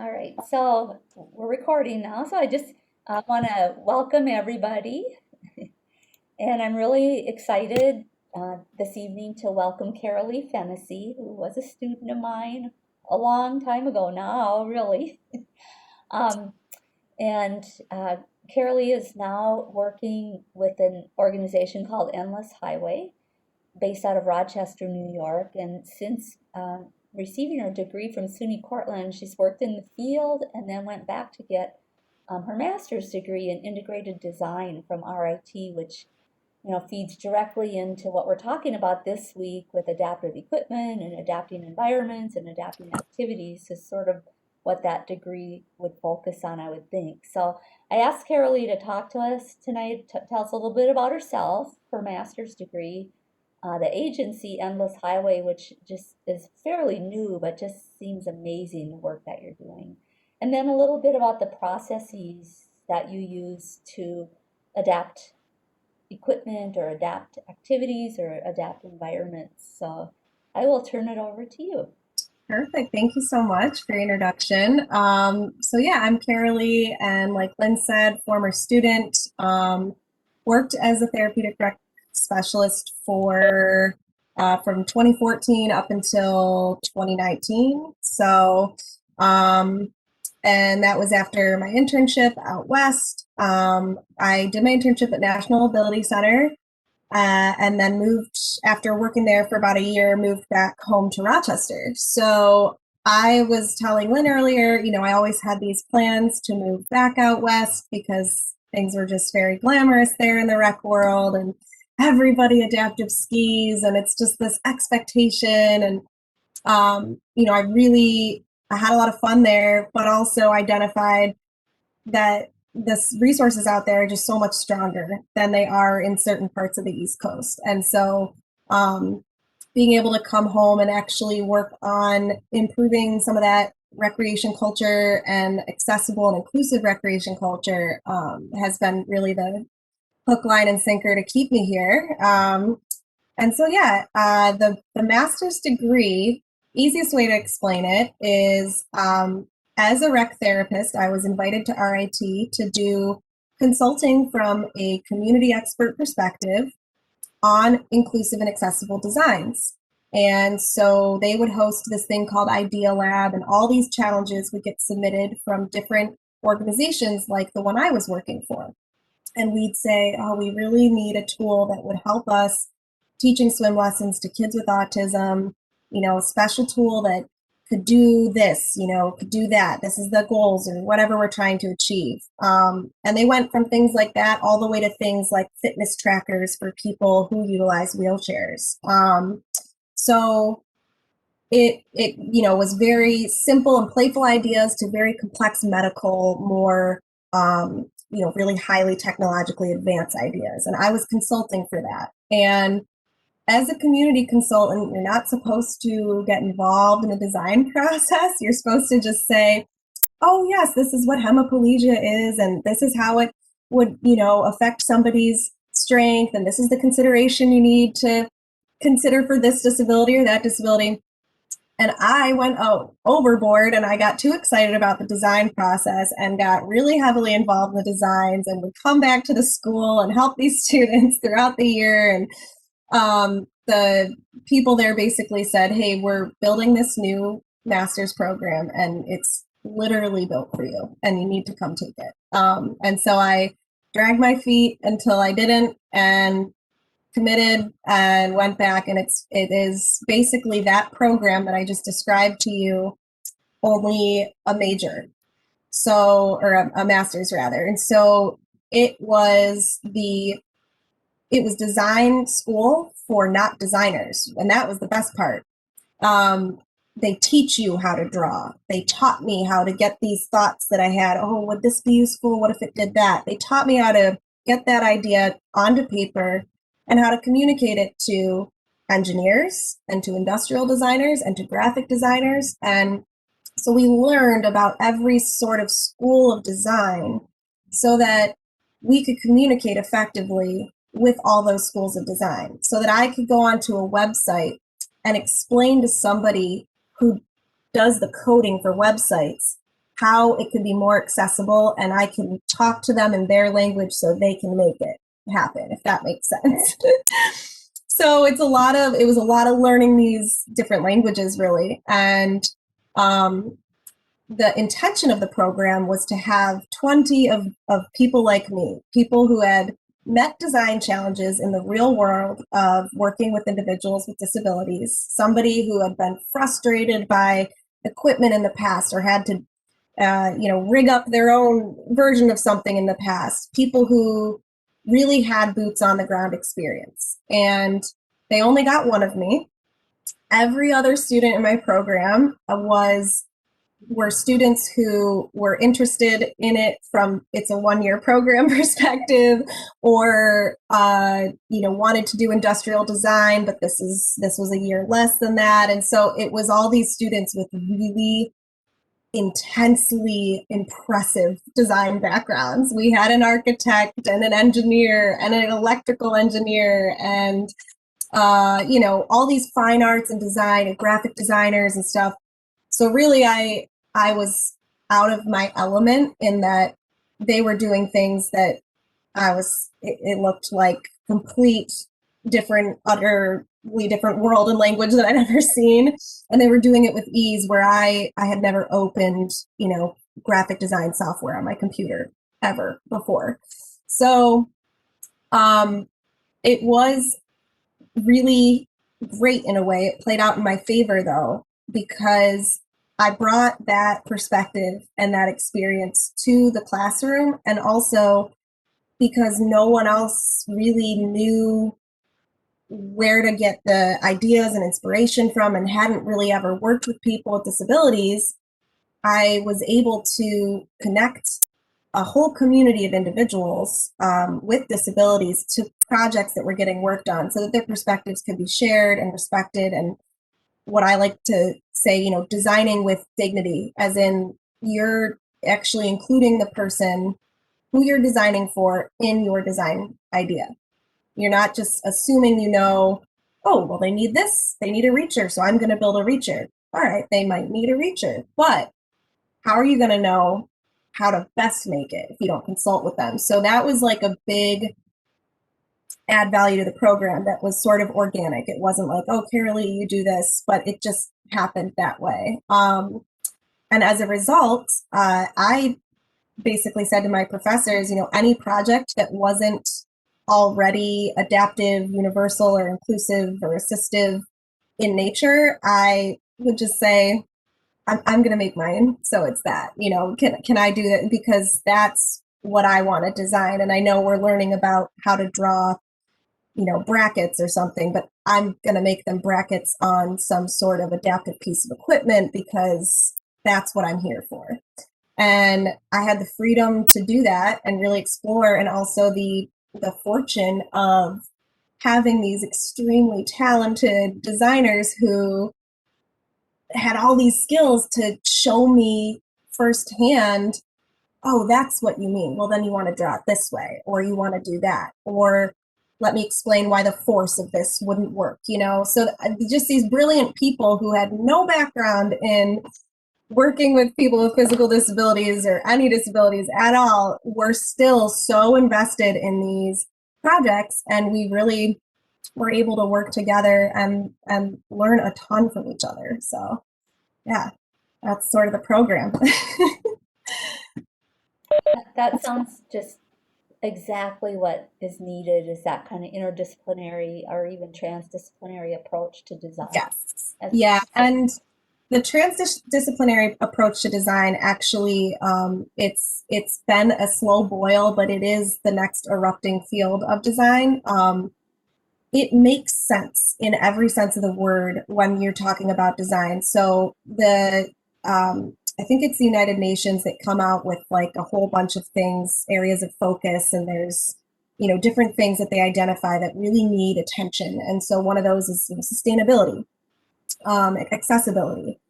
All right, so we're recording now. So I just want to welcome everybody, and I'm really excited this evening to welcome Caralie Fennessy, who was a student of mine a long time ago now, really. Um, and Caralie is now working with an organization called Endless Highway, based out of Rochester, New York. And since receiving her degree from SUNY Cortland, she's worked in the field and then went back to get her master's degree in integrated design from RIT, which feeds directly into what we're talking about this week with adaptive equipment and adapting environments and adapting activities is sort of what that degree would focus on, I would think. So I asked Caralie to talk to us tonight, to tell us a little bit about herself, her master's degree, the agency Endless Highway, which just is fairly new, but just seems amazing the work that you're doing. And then a little bit about the processes that you use to adapt equipment or adapt activities or adapt environments. So I will turn it over to you. Perfect. Thank you so much for your introduction. So I'm Caralie, and like Lynn said, former student, worked as a therapeutic rec specialist for from 2014 up until 2019. And that was after my internship out west. I did my internship at National Ability Center, and then moved after working there for about a year, moved back home to Rochester. So I was telling Lynn earlier, I always had these plans to move back out west because things were just very glamorous there in the rec world, and everybody adaptive skis, and it's just this expectation. And I had a lot of fun there, but also identified that this resources out there are just so much stronger than they are in certain parts of the East Coast. And so being able to come home and actually work on improving some of that recreation culture and accessible and inclusive recreation culture has been really the hook, line, and sinker to keep me here. The master's degree, easiest way to explain it is as a rec therapist, I was invited to RIT to do consulting from a community expert perspective on inclusive and accessible designs. And so they would host this thing called Idea Lab, and all these challenges would get submitted from different organizations like the one I was working for. And we'd say, oh, we really need a tool that would help us teaching swim lessons to kids with autism, a special tool that could do this, could do that. This is the goals or whatever we're trying to achieve. And they went from things like that all the way to things like fitness trackers for people who utilize wheelchairs. So it was very simple and playful ideas to very complex medical, more really highly technologically advanced ideas. And I was consulting for that. And as a community consultant, you're not supposed to get involved in the design process. You're supposed to just say, oh, yes, this is what hemiplegia is, and this is how it would, affect somebody's strength, and this is the consideration you need to consider for this disability or that disability. And I went overboard, and I got too excited about the design process and got really heavily involved in the designs, and would come back to the school and help these students throughout the year. And the people there basically said, hey, we're building this new master's program, and it's literally built for you, and you need to come take it. And so I dragged my feet until I didn't, and committed and went back. And it is basically that program that I just described to you, only a major, or a master's rather. And so it was design school for not designers, and that was the best part. They teach you how to draw. They taught me how to get these thoughts that I had. Oh, would this be useful? What if it did that? They taught me how to get that idea onto paper and how to communicate it to engineers and to industrial designers and to graphic designers. And so we learned about every sort of school of design so that we could communicate effectively with all those schools of design, so that I could go onto a website and explain to somebody who does the coding for websites how it can be more accessible and I can talk to them in their language so they can make it happen, if that makes sense. So it was a lot of learning these different languages really. And the intention of the program was to have 20 of people like me, people who had met design challenges in the real world of working with individuals with disabilities, somebody who had been frustrated by equipment in the past or had to rig up their own version of something in the past, people who really had boots on the ground experience. And they only got one of me. Every other student in my program were students who were interested in it from it's a 1-year program perspective, or wanted to do industrial design, but this was a year less than that. And so it was all these students with really intensely impressive design backgrounds. We had an architect and an engineer and an electrical engineer and all these fine arts and design and graphic designers and stuff. So really I was out of my element in that they were doing things that it looked like complete utterly different world and language that I'd ever seen. And they were doing it with ease where I had never opened, graphic design software on my computer ever before. So it was really great in a way. It played out in my favor though, because I brought that perspective and that experience to the classroom, and also because no one else really knew where to get the ideas and inspiration from and hadn't really ever worked with people with disabilities, I was able to connect a whole community of individuals with disabilities to projects that were getting worked on so that their perspectives could be shared and respected. And what I like to say, designing with dignity, as in you're actually including the person who you're designing for in your design idea. You're not just assuming, oh, well, they need this, they need a reacher, so I'm going to build a reacher. All right, they might need a reacher, but how are you going to know how to best make it if you don't consult with them? So that was like a big add value to the program that was sort of organic. It wasn't like, oh, Caralie, you do this, but it just happened that way. And as a result, I basically said to my professors, any project that wasn't already adaptive, universal, or inclusive or assistive in nature, I would just say, I'm going to make mine. So it's that, can I do that? Because that's what I want to design. And I know we're learning about how to draw, brackets or something, but I'm going to make them brackets on some sort of adaptive piece of equipment because that's what I'm here for. And I had the freedom to do that and really explore, and also the fortune of having these extremely talented designers who had all these skills to show me firsthand, oh, that's what you mean. Well, then you want to draw it this way, or you want to do that, or let me explain why the force of this wouldn't work, So just these brilliant people who had no background in working with people with physical disabilities or any disabilities at all were still so invested in these projects, and we really were able to work together and learn a ton from each other. So yeah, that's sort of the program. That sounds just exactly what is needed, is that kind of interdisciplinary or even transdisciplinary approach to design. Yes. As, Yeah, and the transdisciplinary approach to design actually, it's been a slow boil, but it is the next erupting field of design. It makes sense in every sense of the word when you're talking about design. So I think it's the United Nations that come out with like a whole bunch of things, areas of focus, and there's different things that they identify that really need attention. And so one of those is sustainability, accessibility,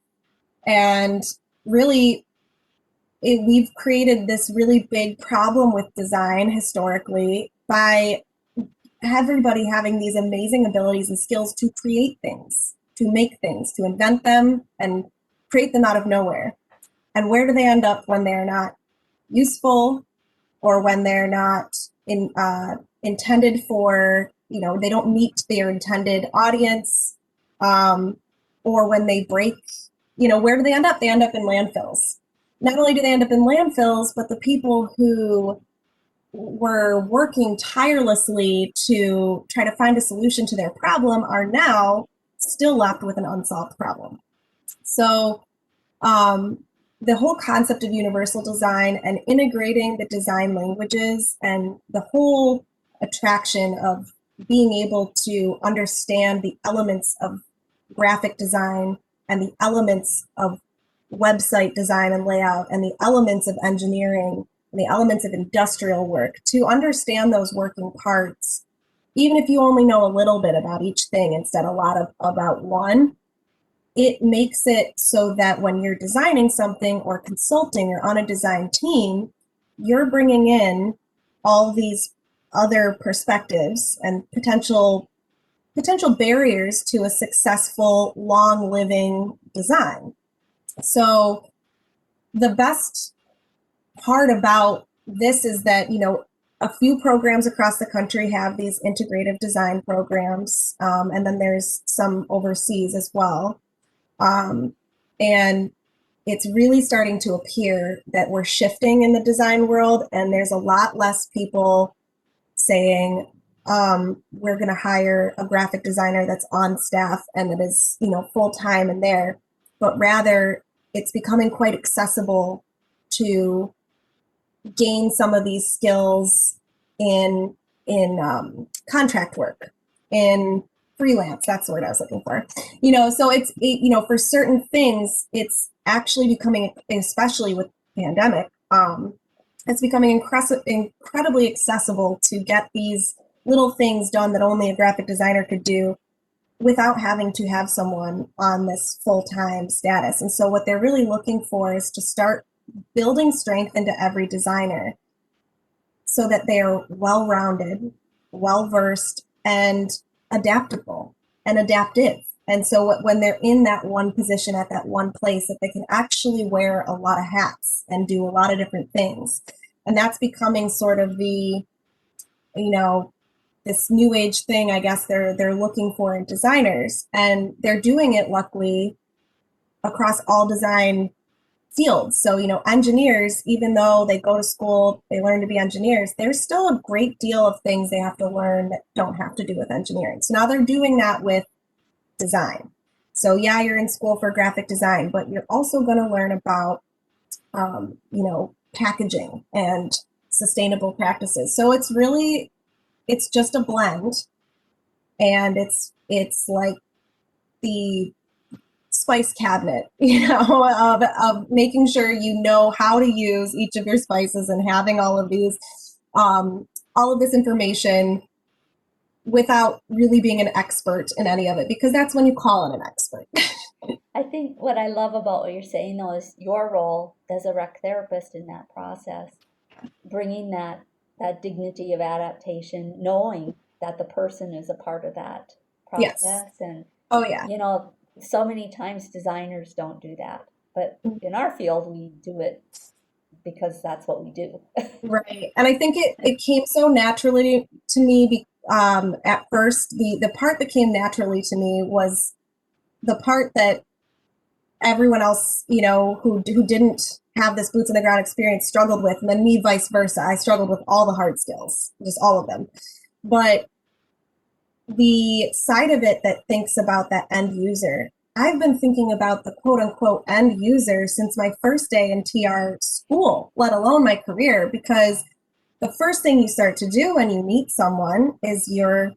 and really we've created this really big problem with design historically by everybody having these amazing abilities and skills to create things, to make things, to invent them and create them out of nowhere. And where do they end up when they're not useful, or when they're not intended for, they don't meet their intended audience, or when they break, where do they end up? They end up in landfills. Not only do they end up in landfills, but the people who were working tirelessly to try to find a solution to their problem are now still left with an unsolved problem. So the whole concept of universal design and integrating the design languages and the whole attraction of being able to understand the elements of graphic design and the elements of website design and layout and the elements of engineering and the elements of industrial work, to understand those working parts, even if you only know a little bit about each thing instead of a lot about one, it makes it so that when you're designing something or consulting or on a design team, you're bringing in all these other perspectives and potential barriers to a successful, long-living design. So the best part about this is that, a few programs across the country have these integrative design programs, and then there's some overseas as well. And it's really starting to appear that we're shifting in the design world, and there's a lot less people saying, we're going to hire a graphic designer that's on staff and that is, full-time and there, but rather it's becoming quite accessible to gain some of these skills in contract work, in freelance. That's the word I was looking for. So it's for certain things, it's actually becoming, especially with the pandemic, it's becoming incredibly accessible to get these little things done that only a graphic designer could do without having to have someone on this full-time status. And so what they're really looking for is to start building strength into every designer so that they are well-rounded, well-versed, and adaptable and adaptive. And so when they're in that one position at that one place, that they can actually wear a lot of hats and do a lot of different things. And that's becoming sort of the, this new age thing, I guess they're looking for in designers. And they're doing it, luckily, across all design fields. So, engineers, even though they go to school, they learn to be engineers, there's still a great deal of things they have to learn that don't have to do with engineering. So now they're doing that with design. So yeah, you're in school for graphic design, but you're also going to learn about, packaging and sustainable practices. So it's just a blend, and it's like the spice cabinet, of making sure you know how to use each of your spices and having all of this information without really being an expert in any of it, because that's when you call it an expert. I think what I love about what you're saying, though, is your role as a rec therapist in that process, bringing that dignity of adaptation, knowing that the person is a part of that Yes. process. And, Oh yeah. So many times designers don't do that, but in our field, we do it because that's what we do. Right. And I think it came so naturally to me. At first, the part that came naturally to me was the part that everyone else, who didn't have this boots on the ground experience struggled with, and then me vice versa. I struggled with all the hard skills, just all of them. But the side of it that thinks about that end user, I've been thinking about the quote unquote end user since my first day in TR school, let alone my career, because the first thing you start to do when you meet someone is you're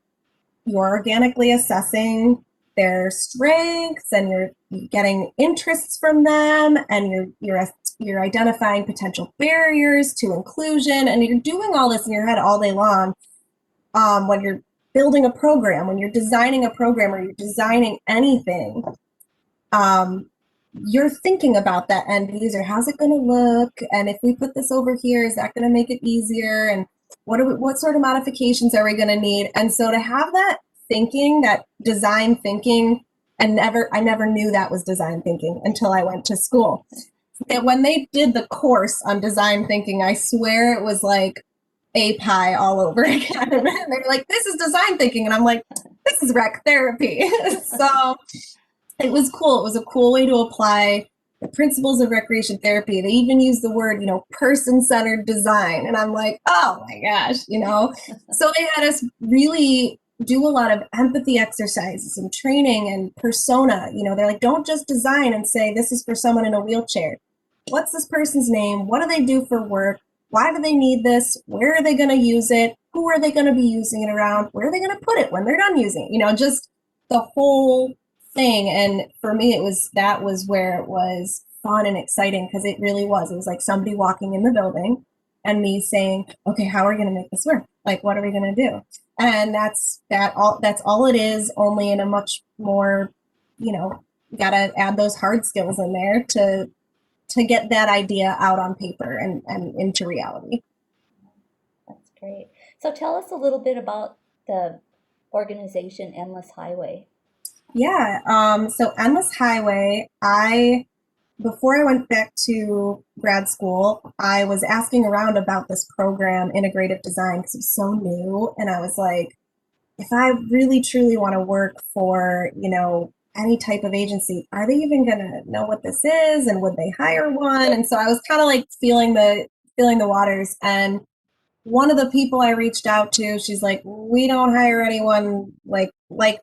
organically assessing their strengths, and you're getting interests from them, and you're identifying potential barriers to inclusion, and you're doing all this in your head all day long. When you're building a program, when you're designing a program, or you're designing anything, you're thinking about that end user. How's it going to look? And if we put this over here, is that going to make it easier? And what sort of modifications are we going to need? And so to have that thinking, that design thinking, I never knew that was design thinking until I went to school. that when they did the course on design thinking, I swear it was like a pie all over again. And they're like, this is design thinking. And I'm like, this is rec therapy. So it was cool. It was a cool way to apply the principles of recreation therapy. They even use the word, person centered design. And I'm like, oh my gosh. So they had us really do a lot of empathy exercises and training and persona. They're like, don't just design and say, this is for someone in a wheelchair. What's this person's name? What do they do for work? Why do they need this? Where are they going to use it? Who are they going to be using it around? Where are they going to put it when they're done using it? Just the whole thing. And for me, that was where it was fun and exciting, because it really was. It was like somebody walking in the building and me saying, okay, how are we going to make this work? Like, what are we going to do? And that's all it is, only in a much more, got to add those hard skills in there to get that idea out on paper and into reality. That's great. So tell us a little bit about the organization Endless Highway. Yeah. So Endless Highway, before I went back to grad school, I was asking around about this program, integrative design, because it's so new. And I was like, if I really truly want to work for, any type of agency, are they even going to know what this is? And would they hire one? And so I was kind of like feeling the waters. And one of the people I reached out to, she's like, we don't hire anyone like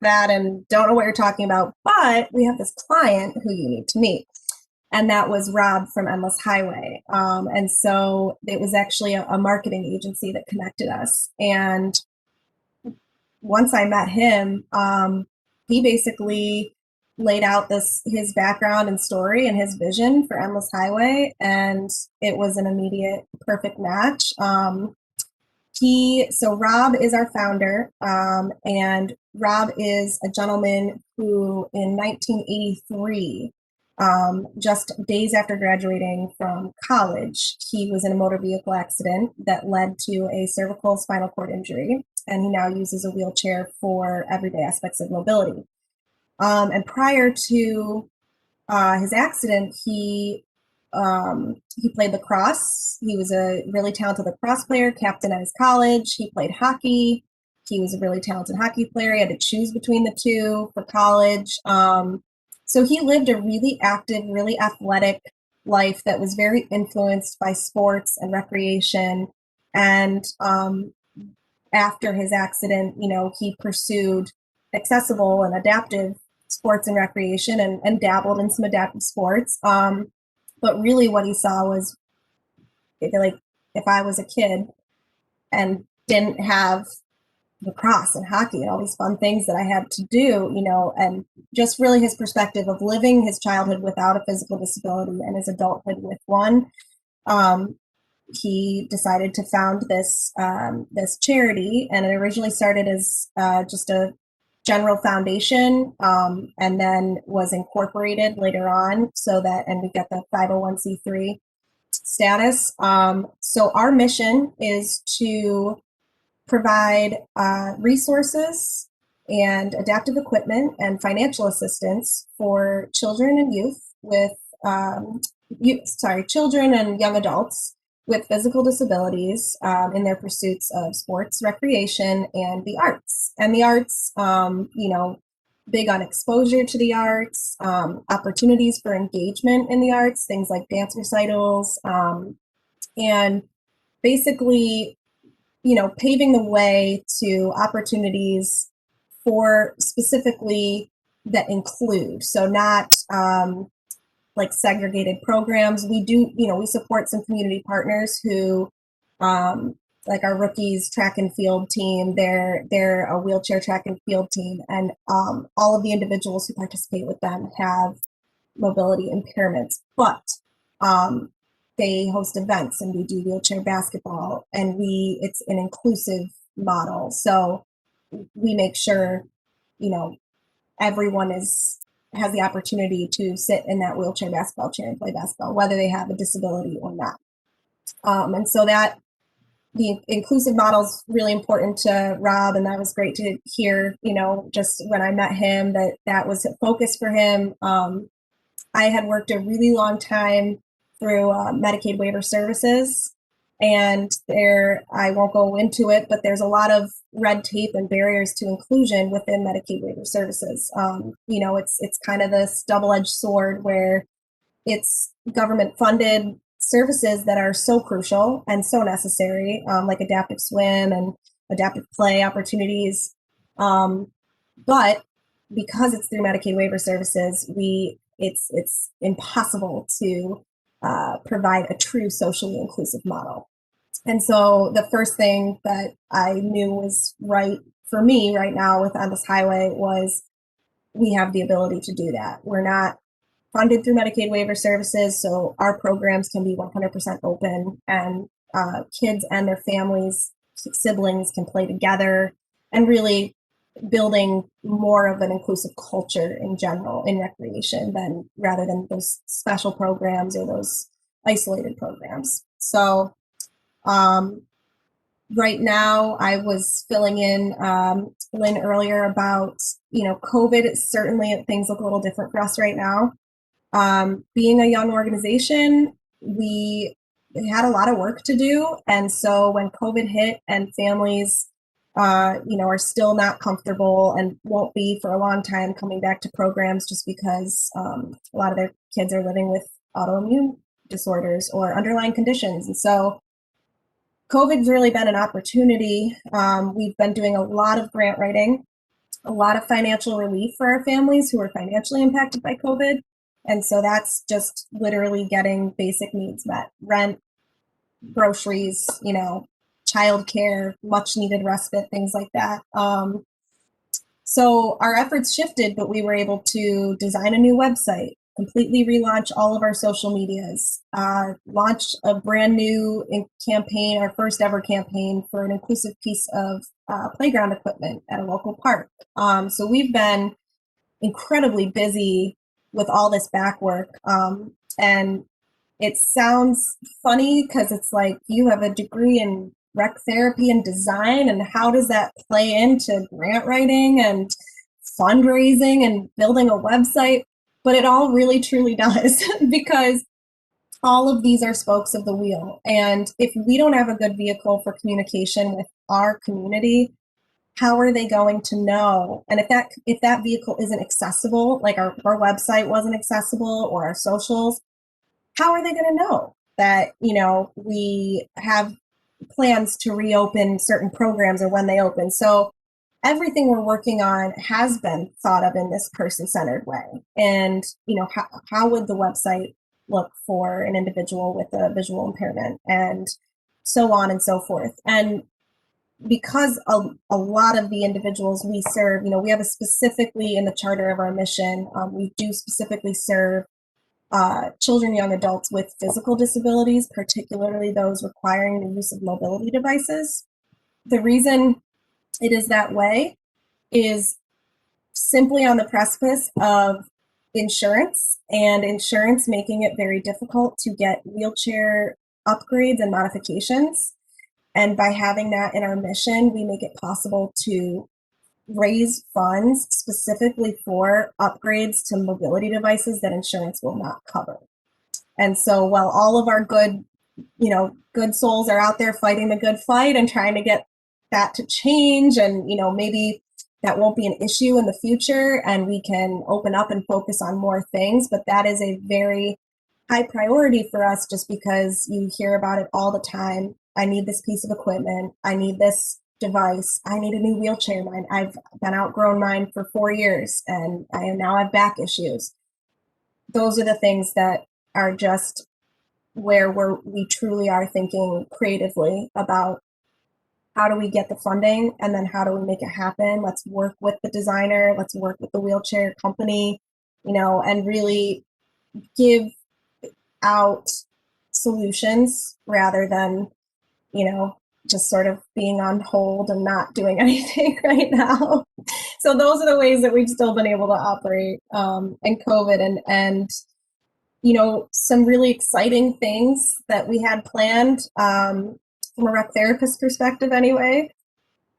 that and don't know what you're talking about, but we have this client who you need to meet. And that was Rob from Endless Highway. And so it was actually a marketing agency that connected us. And once I met him, he basically laid out his background and story and his vision for Endless Highway, and it was an immediate perfect match. So Rob is our founder, and Rob is a gentleman who in 1983, just days after graduating from college, he was in a motor vehicle accident that led to a cervical spinal cord injury, and he now uses a wheelchair for everyday aspects of mobility. And prior to his accident, he played lacrosse. He was a really talented lacrosse player, captain at his college. He played hockey. He was a really talented hockey player. He had to choose between the two for college. So he lived a really active, really athletic life that was very influenced by sports and recreation. And after his accident, he pursued accessible and adaptive sports and recreation, and dabbled in some adaptive sports. But really what he saw was, like, if I was a kid and didn't have lacrosse and hockey and all these fun things that I had to do, and just really his perspective of living his childhood without a physical disability and his adulthood with one, um, he decided to found this charity, and it originally started as just a general foundation, and then was incorporated later on, and we got the 501c3 status. So our mission is to provide resources and adaptive equipment and financial assistance for children and children and young adults with physical disabilities, in their pursuits of sports, recreation, and the arts. And the arts, big on exposure to the arts, opportunities for engagement in the arts, things like dance recitals, and basically, paving the way to opportunities for specifically that include, so not like segregated programs. We support some community partners who, like our rookies track and field team, they're a wheelchair track and field team, and all of the individuals who participate with them have mobility impairments, but they host events, and we do wheelchair basketball, and it's an inclusive model. So we make sure, you know, everyone has the opportunity to sit in that wheelchair basketball chair and play basketball, whether they have a disability or not. And so that the inclusive model is really important to Rob, and that was great to hear, just when I met him, that was a focus for him. I had worked a really long time through Medicaid waiver services. And there, I won't go into it, but there's a lot of red tape and barriers to inclusion within Medicaid waiver services. It's kind of this double-edged sword where it's government funded services that are so crucial and so necessary, like adaptive swim and adaptive play opportunities. But because it's through Medicaid waiver services, it's impossible to provide a true socially inclusive model. And so the first thing that I knew was right for me right now with On This Highway was we have the ability to do that. We're not funded through Medicaid waiver services, so our programs can be 100% open, and kids and their families, siblings can play together, and really building more of an inclusive culture in general in recreation than rather than those special programs or those isolated programs. So right now, I was filling in Lynn earlier about COVID. Certainly, things look a little different for us right now. Being a young organization, we had a lot of work to do. And so when COVID hit and families, are still not comfortable and won't be for a long time coming back to programs just because a lot of their kids are living with autoimmune disorders or underlying conditions. And so COVID's really been an opportunity. We've been doing a lot of grant writing, a lot of financial relief for our families who are financially impacted by COVID. And so that's just literally getting basic needs met: rent, groceries, childcare, much needed respite, things like that. So our efforts shifted, but we were able to design a new website, completely relaunch all of our social medias, launch a brand new campaign, our first ever campaign for an inclusive piece of playground equipment at a local park. So we've been incredibly busy with all this back work. And it sounds funny because it's like you have a degree in rec therapy and design, and how does that play into grant writing and fundraising and building a website? But it all really truly does because all of these are spokes of the wheel. And if we don't have a good vehicle for communication with our community, how are they going to know? And if that vehicle isn't accessible, like our website wasn't accessible or our socials, how are they going to know that we have plans to reopen certain programs or when they open? So everything we're working on has been thought of in this person-centered way. And how would the website look for an individual with a visual impairment, and so on and so forth. And because a lot of the individuals we serve, we have a specifically in the charter of our mission, we do specifically serve children, young adults with physical disabilities, particularly those requiring the use of mobility devices. The reason it is that way is simply on the precipice of insurance, and insurance making it very difficult to get wheelchair upgrades and modifications. And by having that in our mission, we make it possible to raise funds specifically for upgrades to mobility devices that insurance will not cover. And so while all of our good souls are out there fighting the good fight and trying to get that to change, and maybe that won't be an issue in the future and we can open up and focus on more things, but that is a very high priority for us just because you hear about it all the time. I need this piece of equipment. I need this device. I need a new wheelchair. I've been outgrown mine for 4 years and I now have back issues. Those are the things that are just where we truly are thinking creatively about how do we get the funding and then how do we make it happen. Let's work with the designer. Let's work with the wheelchair company, and really give out solutions rather than just sort of being on hold and not doing anything right now. So those are the ways that we've still been able to operate in COVID, and some really exciting things that we had planned from a rec therapist perspective anyway.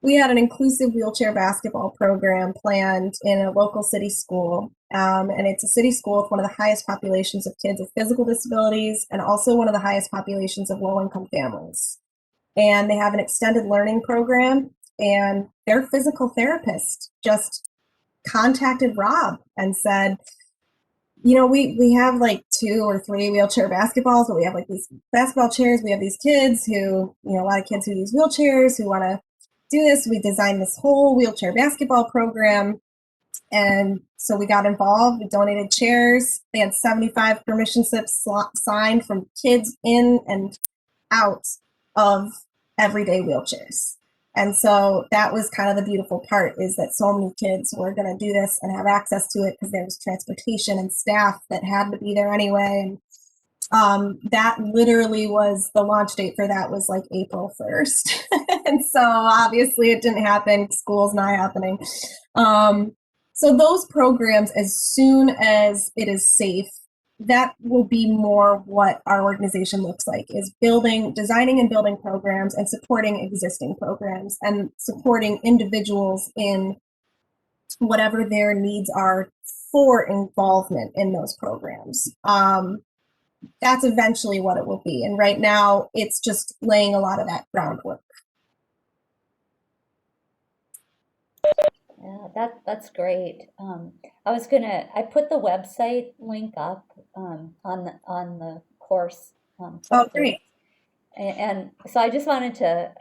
we had an inclusive wheelchair basketball program planned in a local city school. And it's a city school with one of the highest populations of kids with physical disabilities and also one of the highest populations of low income families. And they have an extended learning program, and their physical therapist just contacted Rob and said, we have like 2 or 3 wheelchair basketballs, but we have like these basketball chairs. We have these kids who, a lot of kids who use wheelchairs who want to do this. We designed this whole wheelchair basketball program. And so we got involved. We donated chairs. They had 75 permission slips signed from kids in and out of everyday wheelchairs. And so that was kind of the beautiful part, is that so many kids were going to do this and have access to it because there was transportation and staff that had to be there anyway. And that literally was the launch date for that was like April 1st. And so obviously it didn't happen. School's not happening. So those programs, as soon as it is safe, that will be more what our organization looks like, is designing and building programs and supporting existing programs and supporting individuals in whatever their needs are for involvement in those programs. That's eventually what it will be. And right now it's just laying a lot of that groundwork. Yeah, that's great. I put the website link up on the course Oh, courses, great. and so I just wanted to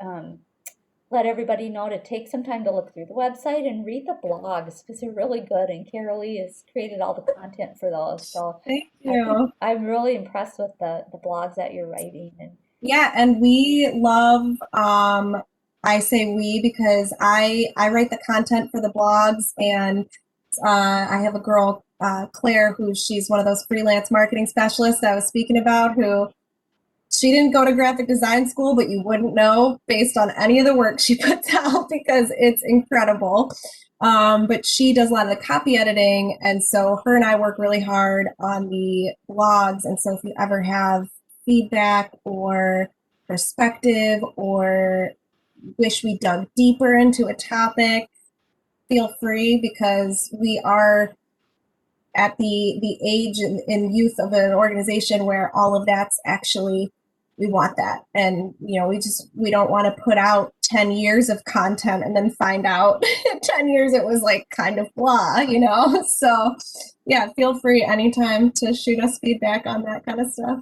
let everybody know to take some time to look through the website and read the blogs because they're really good. And Caralie has created all the content for those, so Thank I think you. I'm really impressed with the blogs that you're writing. And Yeah, and we love, I say we because I write the content for the blogs, and I have a girl, Claire, who she's one of those freelance marketing specialists I was speaking about, who she didn't go to graphic design school, but you wouldn't know based on any of the work she puts out because it's incredible. But she does a lot of the copy editing, and so her and I work really hard on the blogs. And so if you ever have feedback or perspective or wish we dug deeper into a topic, feel free, because we are at the age and youth of an organization where all of that's actually, we want that. And we don't want to put out 10 years of content and then find out in 10 years it was like kind of blah. So yeah, feel free anytime to shoot us feedback on that kind of stuff.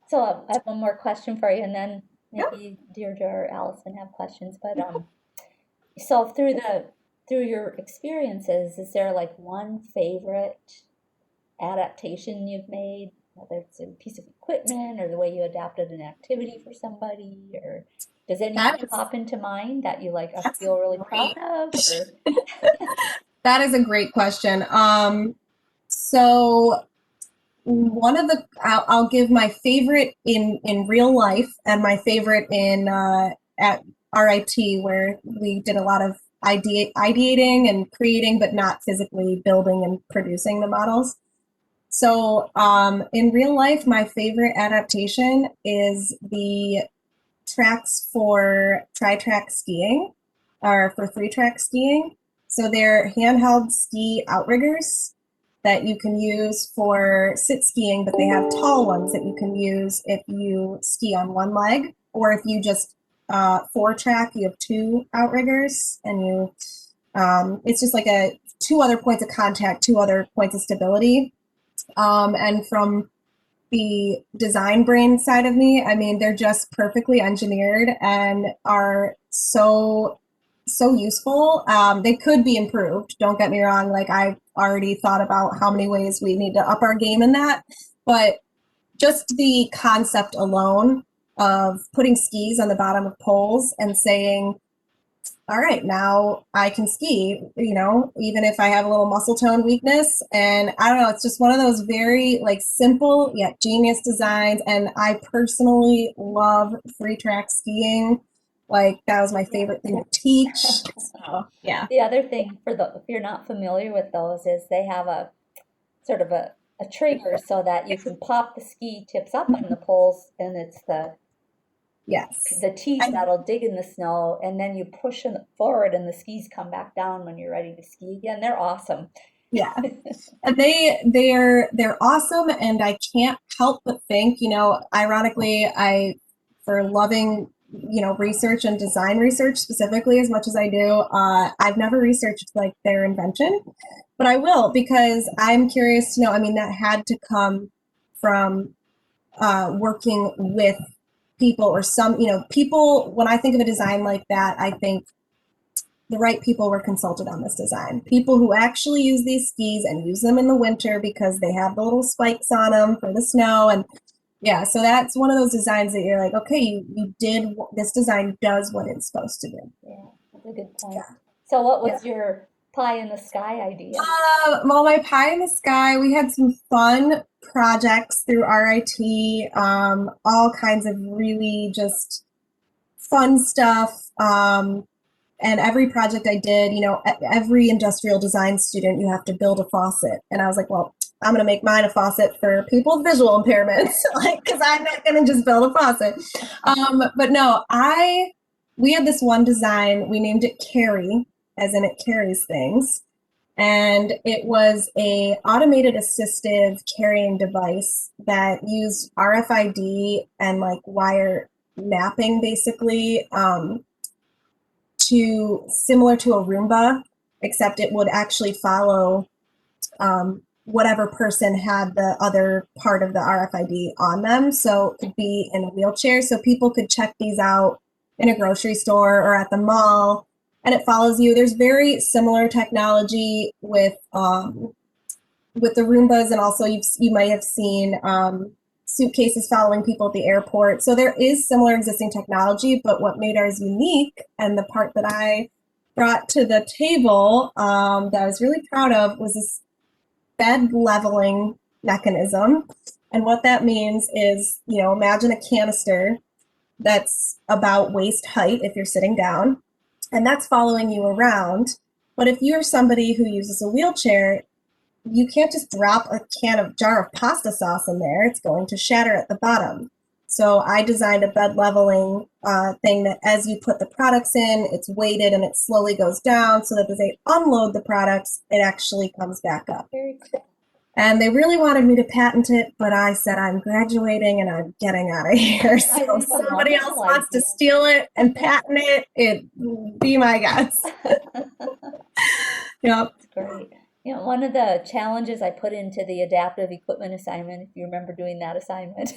so I have one more question for you, and then Yeah. maybe Deirdre or Allison have questions. But so through your experiences, is there like one favorite adaptation you've made, whether it's a piece of equipment or the way you adapted an activity for somebody, or does anything that is pop into mind that you like that's feel really proud great. of? Or That is a great question. So one of the I'll give my favorite in real life and my favorite in at RIT, where we did a lot of ideating and creating, but not physically building and producing the models. So in real life, my favorite adaptation is the tracks for tri-track skiing, or for 3-track skiing. So they're handheld ski outriggers that you can use for sit skiing, but they have tall ones that you can use if you ski on one leg, or if you just 4-track, you have 2 outriggers, and it's just like 2 other points of contact, 2 other points of stability. And from the design brain side of me, I mean, they're just perfectly engineered and are so useful. They could be improved. Don't get me wrong. Like, I've already thought about how many ways we need to up our game in that, but just the concept alone of putting skis on the bottom of poles and saying, all right, now I can ski, even if I have a little muscle tone weakness. And I don't know, it's just one of those very like simple yet genius designs. And I personally love 3-track skiing. Like, that was my yeah. favorite thing to teach. So yeah. The other thing for the if you're not familiar with those is they have a sort of a trigger so that you can pop the ski tips up on the poles, and it's the Yes. the teeth And that'll dig in the snow, and then you push them forward and the skis come back down when you're ready to ski again. They're awesome. yeah. And they're awesome, and I can't help but think, ironically, I for loving, research and design research specifically as much as I do, I've never researched like their invention, but I will because I'm curious to know. I mean, that had to come from working with people or some, people. When I think of a design like that, I think the right people were consulted on this design. People who actually use these skis and use them in the winter because they have the little spikes on them for the snow. And yeah, so that's one of those designs that you're like, okay, you did, this design does what it's supposed to do. Yeah, that's a good point. Yeah. So what Yeah. was your pie in the sky idea? Well, my pie in the sky, we had some fun projects through RIT, all kinds of really just fun stuff. And every project I did, every industrial design student, you have to build a faucet. And I was like, well, I'm going to make mine a faucet for people with visual impairments, like, because I'm not going to just build a faucet. But no, we had this one design, we named it Carry, as in it carries things. And it was a automated assistive carrying device that used RFID and like wire mapping basically, to similar to a Roomba, except it would actually follow whatever person had the other part of the RFID on them. So it could be in a wheelchair. So people could check these out in a grocery store or at the mall, and it follows you. There's very similar technology with the Roombas, and also you might have seen suitcases following people at the airport. So there is similar existing technology, but what made ours unique and the part that I brought to the table that I was really proud of was this bed leveling mechanism. And what that means is, imagine a canister that's about waist height if you're sitting down, and that's following you around. But if you're somebody who uses a wheelchair, you can't just drop a jar of pasta sauce in there. It's going to shatter at the bottom. So I designed a bed leveling thing that as you put the products in, it's weighted and it slowly goes down so that as they unload the products, it actually comes back up. Very cool. And they really wanted me to patent it, but I said, I'm graduating and I'm getting out of here. So if somebody else wants to steal it and patent it, be my guest. Yep. That's great. One of the challenges I put into the adaptive equipment assignment, if you remember doing that assignment,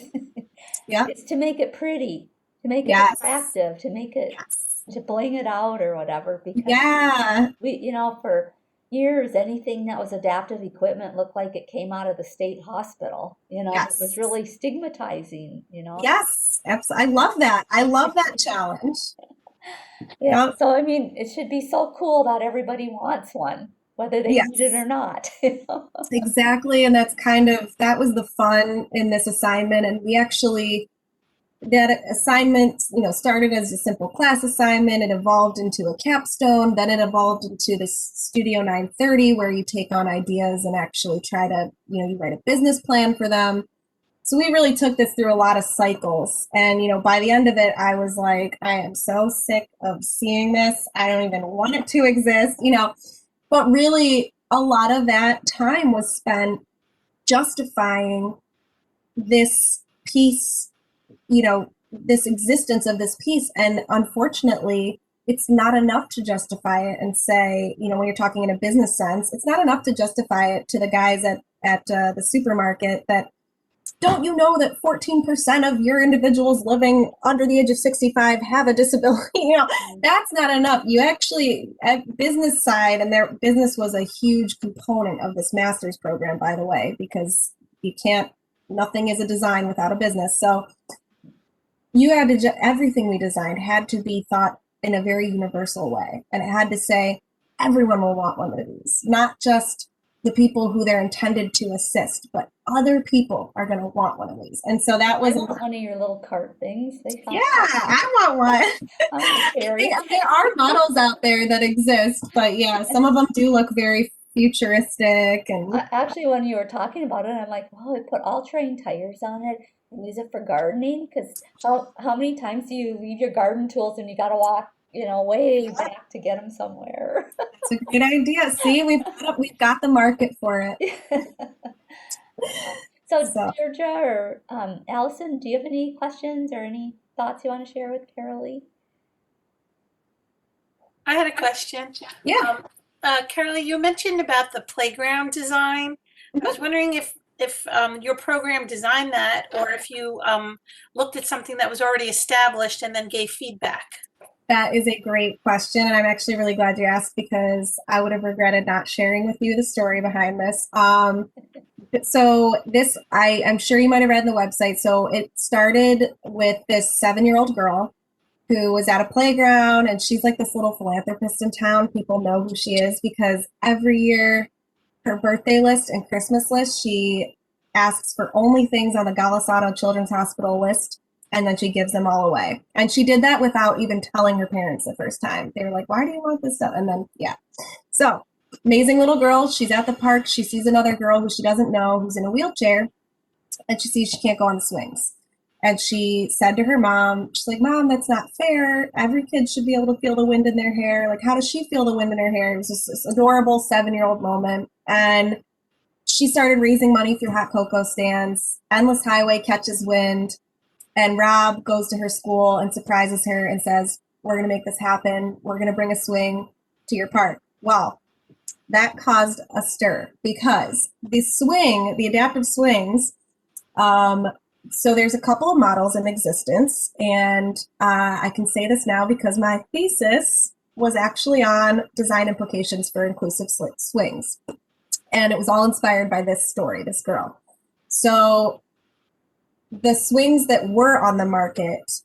Yep. is to make it pretty, to make it Yes. attractive, to make it, Yes. to bling it out or whatever. Because Yeah. for years, anything that was adaptive equipment looked like it came out of the state hospital. Yes. It was really stigmatizing. Yes. Absolutely. I love that. I love that challenge. Yeah. Yep. So, I mean, it should be so cool that everybody wants one, whether they need it Yes. or not. Exactly. And that was the fun in this assignment. And we actually, that assignment, started as a simple class assignment. It evolved into a capstone. Then it evolved into this Studio 930 where you take on ideas and actually try to, you write a business plan for them. So we really took this through a lot of cycles. And, by the end of it, I was like, I am so sick of seeing this. I don't even want it to exist, But really, a lot of that time was spent justifying this piece, this existence of this piece. And unfortunately, it's not enough to justify it and say, when you're talking in a business sense, it's not enough to justify it to the guys at the supermarket that, don't you know that 14% of your individuals living under the age of 65 have a disability? That's not enough. You actually, at business side, and their business was a huge component of this master's program, by the way, because nothing is a design without a business. So you had to, everything we designed had to be thought in a very universal way. And it had to say, everyone will want one of these, not just the people who they're intended to assist, but other people are going to want one of these. And so that was I want one of your little cart things. Yeah, I want one. There are models out there that exist, but yeah, some of them do look very futuristic and Actually, when you were talking about it, I'm like, wow, I put all-terrain tires on it and use it for gardening. Because how many times do you leave your garden tools and you got to walk, way back to get them somewhere? it's a great idea. See, we've got the market for it. So, So Georgia or Allison, do you have any questions or any thoughts you want to share with Carolee? I had a question. yeah. Caralie, you mentioned about the playground design. I was wondering if your program designed that, or if you looked at something that was already established and then gave feedback. That is a great question, and I'm actually really glad you asked because I would have regretted not sharing with you the story behind this. So this, I'm sure you might have read in the website. So it started with this 7-year-old girl who was at a playground, and she's like this little philanthropist in town. People know who she is because every year her birthday list and Christmas list, she asks for only things on the Golisano Children's Hospital list, and then she gives them all away. And she did that without even telling her parents the first time. They were like, "Why do you want this stuff?" And then, yeah. So, amazing little girl. She's at the park. She sees another girl who she doesn't know who's in a wheelchair, and she sees she can't go on the swings. And she said to her mom, she's like, "Mom, that's not fair. Every kid should be able to feel the wind in their hair. Like, how does she feel the wind in her hair?" It was just this adorable 7-year-old moment. And she started raising money through hot cocoa stands. Endless Highway catches wind, and Rob goes to her school and surprises her and says, "We're going to make this happen. We're going to bring a swing to your park." Well, that caused a stir because the adaptive swings, um, so there's a couple of models in existence, and I can say this now because my thesis was actually on design implications for inclusive swings, and it was all inspired by this story, this girl. So the swings that were on the market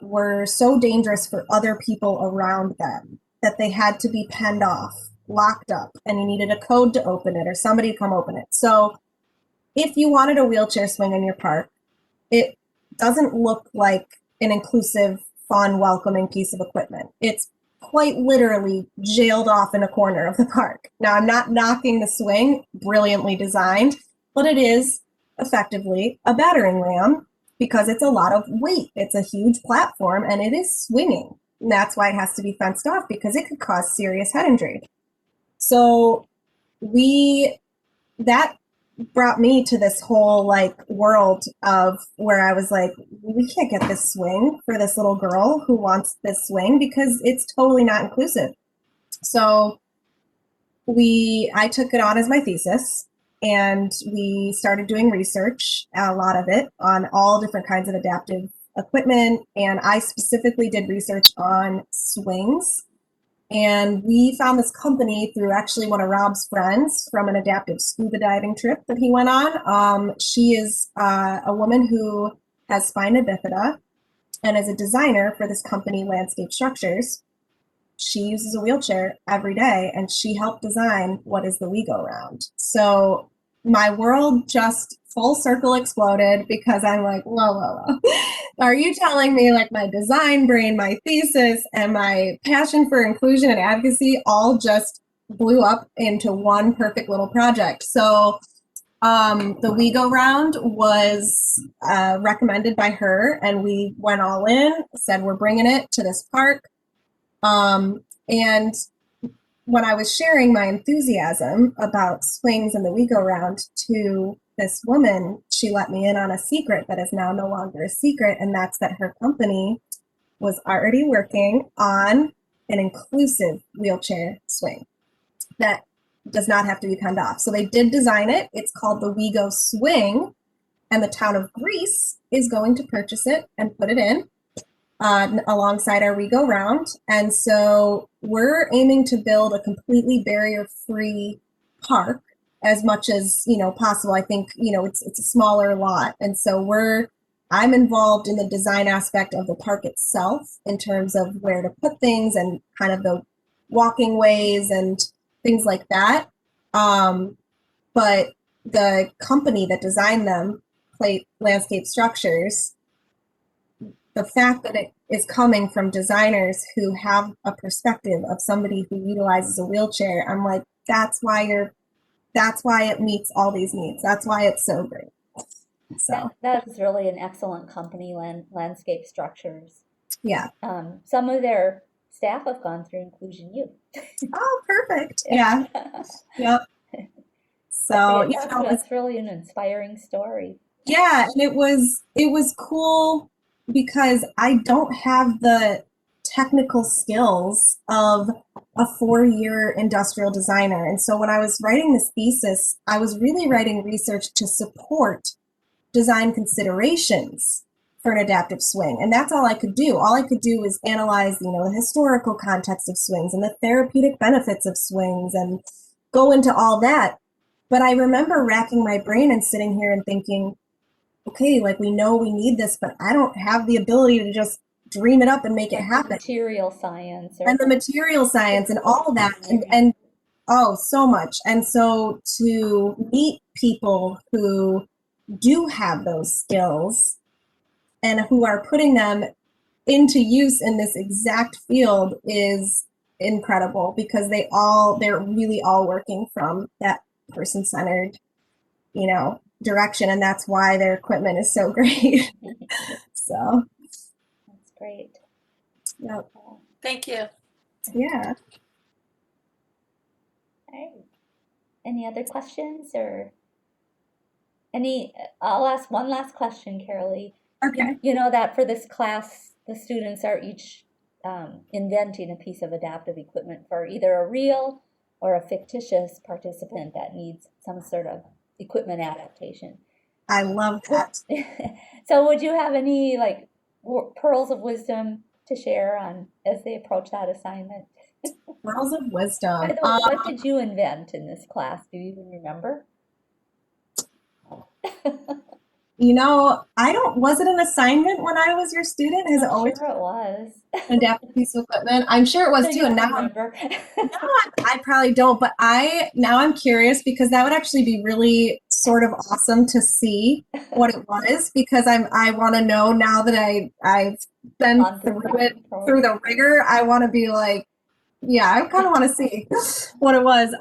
were so dangerous for other people around them that they had to be penned off, locked up, and you needed a code to open it or somebody to come open it. So if you wanted a wheelchair swing in your park, it doesn't look like an inclusive, fun, welcoming piece of equipment. It's quite literally jailed off in a corner of the park. Now, I'm not knocking the swing, brilliantly designed, but it is effectively a battering ram because it's a lot of weight. It's a huge platform and it is swinging. And that's why it has to be fenced off because it could cause serious head injury. So that brought me to this whole like world of where I was like, we can't get this swing for this little girl who wants this swing because it's totally not inclusive. So I took it on as my thesis, and we started doing research, a lot of it on all different kinds of adaptive equipment. And I specifically did research on swings. And we found this company through actually one of Rob's friends from an adaptive scuba diving trip that he went on. She is a woman who has spina bifida and is a designer for this company, Landscape Structures. She uses a wheelchair every day, and she helped design what is the WeGo Round. So my world just full circle exploded because I'm like, whoa, whoa, whoa. Are you telling me like my design brain, my thesis, and my passion for inclusion and advocacy all just blew up into one perfect little project? So the WeGo Round was recommended by her, and we went all in, said we're bringing it to this park. And when I was sharing my enthusiasm about swings and the WeGo Round to this woman, she let me in on a secret that is now no longer a secret, and that's that her company was already working on an inclusive wheelchair swing that does not have to be penned off. So they did design it. It's called the WeGo Swing, and the town of Greece is going to purchase it and put it in alongside our WeGo Round. And so we're aiming to build a completely barrier-free park as much as possible. I think it's a smaller lot, and so I'm involved in the design aspect of the park itself in terms of where to put things and kind of the walking ways and things like that. But the company that designed them, Landscape Structures, the fact that it is coming from designers who have a perspective of somebody who utilizes a wheelchair, I'm like, that's why it meets all these needs. That's why it's so great. So That is really an excellent company, Landscape Structures. yeah. Some of their staff have gone through Inclusion U. Oh, perfect. Yeah. Yep. So That's really an inspiring story. yeah, and it was cool because I don't have the technical skills of a 4-year industrial designer. And so when I was writing this thesis, I was really writing research to support design considerations for an adaptive swing. And that's all I could do. All I could do was analyze, the historical context of swings and the therapeutic benefits of swings and go into all that. But I remember racking my brain and sitting here and thinking, okay, like we know we need this, but I don't have the ability to just dream it up and make it happen. Material science. And the material science and all of that. And oh, so much. And so to meet people who do have those skills and who are putting them into use in this exact field is incredible because they're really all working from that person-centered, direction, and that's why their equipment is so great. So that's great. Yep. Thank you. Yeah. Okay. Any other questions or I'll ask one last question, Caralie. Okay. You know that for this class, the students are each inventing a piece of adaptive equipment for either a real or a fictitious participant that needs some sort of equipment adaptation. I love that. So would you have any pearls of wisdom to share on as they approach that assignment? Pearls of wisdom. By the way, what did you invent in this class? Do you even remember? Was it an assignment when I was your student? Has it always Sure it was. an adaptive piece of equipment? I'm sure it was So too. you And now remember. I probably don't, but now I'm curious because that would actually be really sort of awesome to see what it was because I want to know now that I've been through the rigor. I want to be like, yeah, I kind of want to see what it was.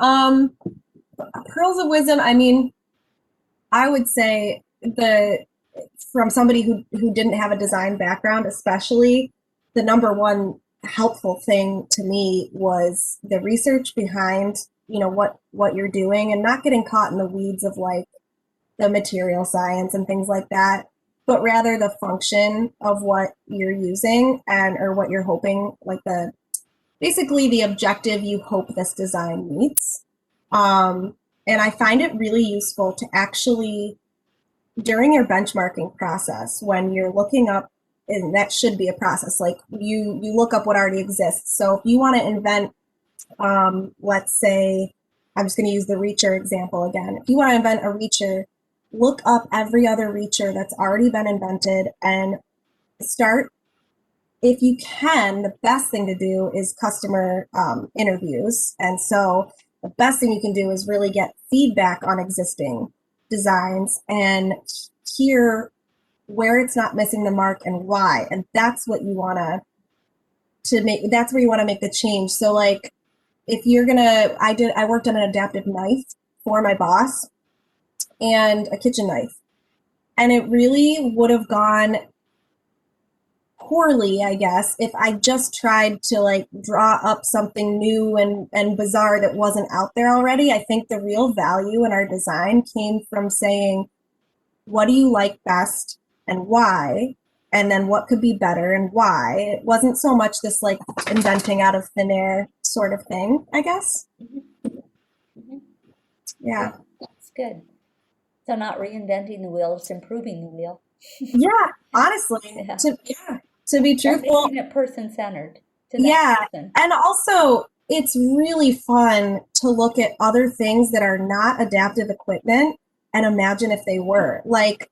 Pearls of wisdom. I mean, I would say from somebody who didn't have a design background, especially, the number one helpful thing to me was the research behind what you're doing and not getting caught in the weeds of like the material science and things like that, but rather the function of what you're using or what you're hoping, like basically the objective you hope this design meets. And I find it really useful to actually, during your benchmarking process, when you're looking up, and that should be a process, like you look up what already exists. So if you want to invent, let's say, I'm just going to use the reacher example again. If you want to invent a reacher, look up every other reacher that's already been invented and start, if you can, the best thing to do is customer interviews. And so the best thing you can do is really get feedback on existing designs and hear where it's not missing the mark and why. And that's what you want to make. That's where you want to make the change. So like, if you're gonna, I worked on an adaptive knife for my boss and a kitchen knife, and it really would have gone poorly, I guess, if I just tried to like draw up something new and bizarre that wasn't out there already. I think the real value in our design came from saying, what do you like best and why? And then what could be better and why? It wasn't so much this like inventing out of thin air sort of thing, I guess. Mm-hmm. Yeah. That's good. So not reinventing the wheel, just improving the wheel. Yeah, honestly, to be truthful, making it person-centered. And also it's really fun to look at other things that are not adaptive equipment and imagine if they were. Like,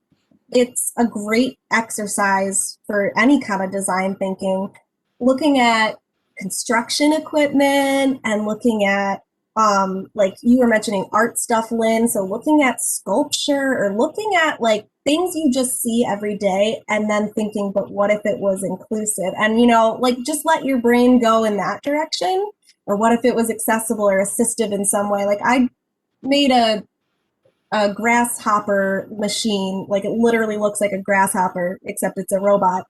it's a great exercise for any kind of design thinking, looking at construction equipment and looking at like you were mentioning art stuff, Lynn. So looking at sculpture or looking at like things you just see every day and then thinking, but what if it was inclusive? And like just let your brain go in that direction or what if it was accessible or assistive in some way? Like I made a grasshopper machine, like it literally looks like a grasshopper, except it's a robot.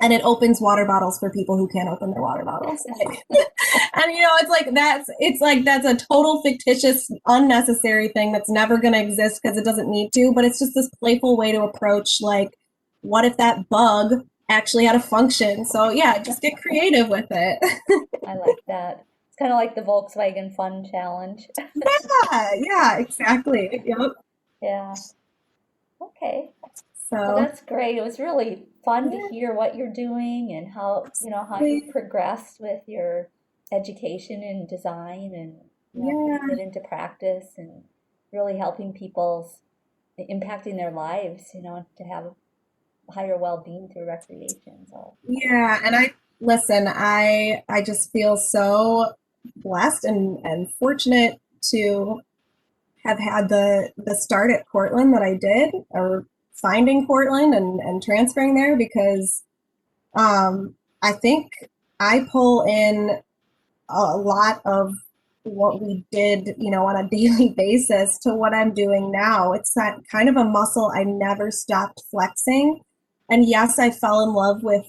And it opens water bottles for people who can't open their water bottles. And it's like that's a total fictitious, unnecessary thing that's never going to exist because it doesn't need to. But it's just this playful way to approach, like, what if that bug actually had a function? So yeah, just get creative with it. I like that. It's kind of like the Volkswagen Fun Challenge. Yeah, exactly. Yep. Yeah. Okay. Well, So that's great. It was really fun to yeah, hear what you're doing and how, how you've absolutely. progressed with your education in design and, putting Yeah. it into practice and really helping people's impacting their lives, to have higher well-being through recreation. So, Yeah, and I listen, I just feel so blessed and fortunate to have had the start at Portland that I did, or finding Portland and transferring there, because I think I pull in a lot of what we did, on a daily basis to what I'm doing now. It's that kind of a muscle I never stopped flexing. And yes, I fell in love with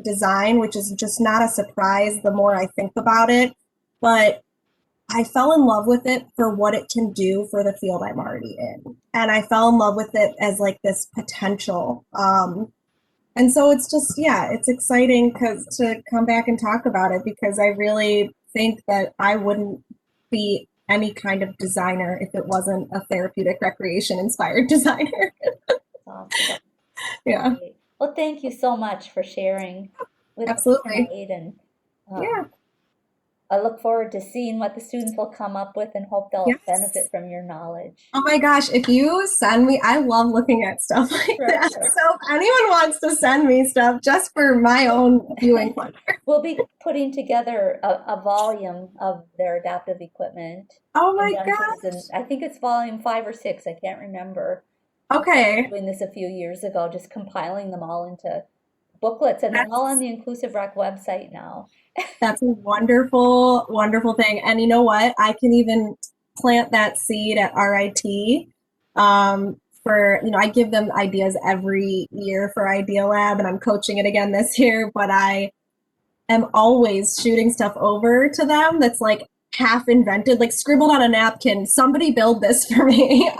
design, which is just not a surprise the more I think about it. But I fell in love with it for what it can do for the field I'm already in. And I fell in love with it as like this potential. And so it's just, yeah, it's exciting because to come back and talk about it, because I really think that I wouldn't be any kind of designer if it wasn't a therapeutic recreation inspired designer. awesome. Yeah, Great. Well, thank you so much for sharing with us absolutely. tonight, and Yeah. um, I look forward to seeing what the students will come up with and hope they'll benefit Yes. from your knowledge. Oh my gosh, if you send me, I love looking at stuff like Sure, that. sure. So if anyone wants to send me stuff just for my own viewing pleasure. We'll be putting together a volume of their adaptive equipment Oh my inventions, and gosh. I think it's volume 5 or 6, I can't remember. I started Okay. doing this a few years ago, just compiling them all into booklets, and they're all on That's the Inclusive Rec website now. That's a wonderful, wonderful thing. And you know what? I can even plant that seed at RIT. I give them ideas every year for Idea Lab, and I'm coaching it again this year, but I am always shooting stuff over to them that's like half invented, like scribbled on a napkin. Somebody build this for me.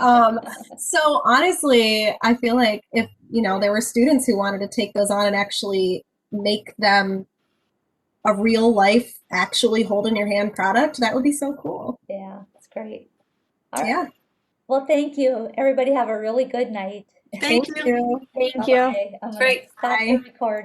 So honestly, I feel like if, there were students who wanted to take those on and actually make them a real life, actually hold in your hand product, that would be so cool. Yeah, that's great. All right. Yeah. Well, thank you. Everybody have a really good night. Thank Thank you. you. Thank you. Bye-bye. I'm gonna Great. stop the Bye. recording.